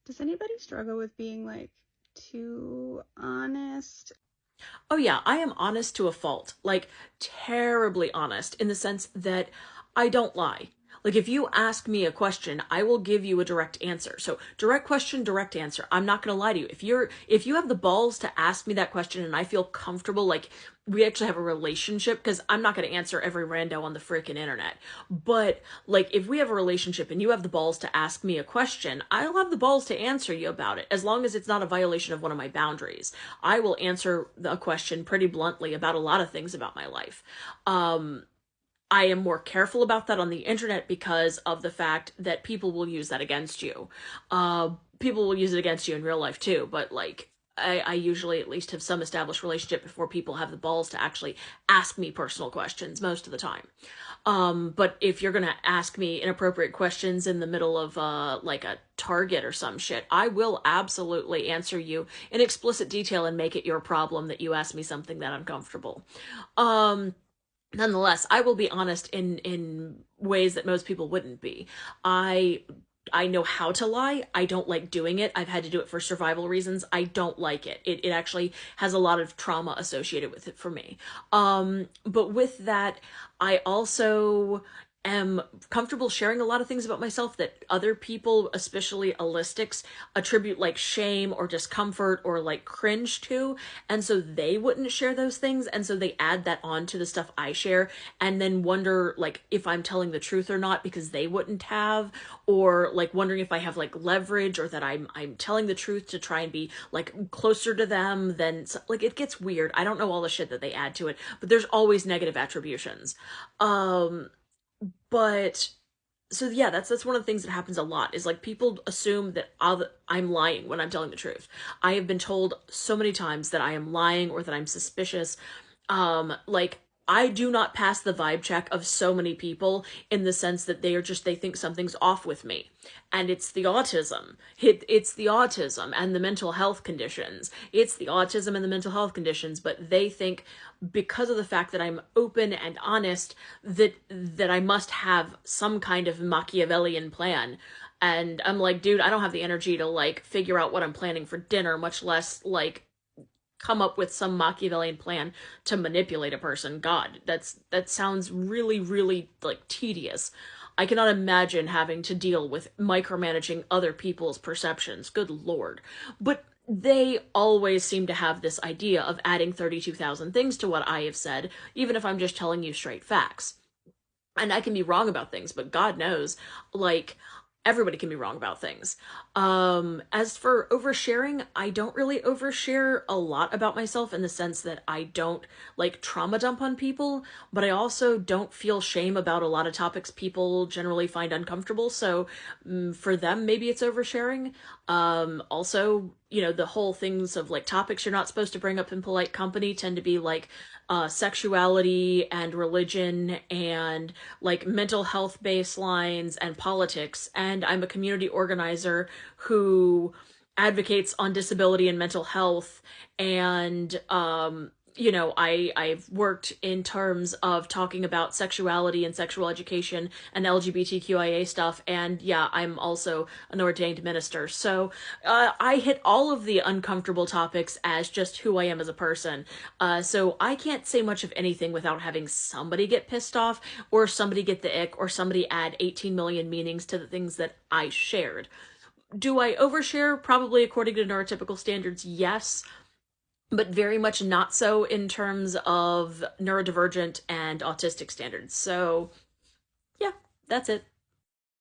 Does anybody struggle with being like too honest? Oh yeah, I am honest to a fault. Like terribly honest in the sense that I don't lie. Like if you ask me a question, I will give you a direct answer. So direct question, direct answer. I'm not going to lie to you. If you have the balls to ask me that question and I feel comfortable, like we actually have a relationship, because I'm not going to answer every rando on the freaking internet. But like if we have a relationship and you have the balls to ask me a question, I'll have the balls to answer you about it as long as it's not a violation of one of my boundaries. I will answer a question pretty bluntly about a lot of things about my life. Um, I am more careful about that on the internet because of the fact that people will use that against you. People will use it against you in real life too, but like I usually at least have some established relationship before people have the balls to actually ask me personal questions most of the time. But if you're gonna ask me inappropriate questions in the middle of like a Target or some shit, I will absolutely answer you in explicit detail and make it your problem that you ask me something that uncomfortable. Um, Nonetheless, I will be honest in ways that most people wouldn't be. I I know how to lie. I don't like doing it. I've had to do it for survival reasons. I don't like it. It actually has a lot of trauma associated with it for me. But with that, I also am comfortable sharing a lot of things about myself that other people, especially allistics, attribute like shame or discomfort or like cringe to. And so they wouldn't share those things. And so they add that on to the stuff I share and then wonder like if I'm telling the truth or not because they wouldn't have, or like wondering if I have like leverage or that I'm telling the truth to try and be like closer to them. Then like it gets weird. I don't know all the shit that they add to it, but there's always negative attributions. Um but so yeah, that's one of the things that happens a lot is like people assume that I'm lying when I'm telling the truth. I have been told so many times that I am lying or that I'm suspicious. Like I do not pass the vibe check of so many people in the sense that they think something's off with me. And it's the autism. It's the autism and the mental health conditions. It's the autism and the mental health conditions, but they think because of the fact that I'm open and honest that I must have some kind of Machiavellian plan. And I'm like, dude, I don't have the energy to like figure out what I'm planning for dinner, much less like come up with some Machiavellian plan to manipulate a person. God, that sounds really, really like tedious. I cannot imagine having to deal with micromanaging other people's perceptions. Good lord. But they always seem to have this idea of adding 32,000 things to what I have said, even if I'm just telling you straight facts. And I can be wrong about things, but God knows, like, everybody can be wrong about things. As for oversharing, I don't really overshare a lot about myself in the sense that I don't like trauma dump on people, but I also don't feel shame about a lot of topics people generally find uncomfortable. So for them, maybe it's oversharing. Also, you know, the whole things of like topics you're not supposed to bring up in polite company tend to be like sexuality and religion and like mental health baselines and politics. And I'm a community organizer who advocates on disability and mental health. And you know, I've worked in terms of talking about sexuality and sexual education and LGBTQIA stuff, and yeah, I'm also an ordained minister. So I hit all of the uncomfortable topics as just who I am as a person. So I can't say much of anything without having somebody get pissed off, or somebody get the ick, or somebody add 18 million meanings to the things that I shared. Do I overshare? Probably according to neurotypical standards, yes, but very much not so in terms of neurodivergent and autistic standards. So, yeah, that's it.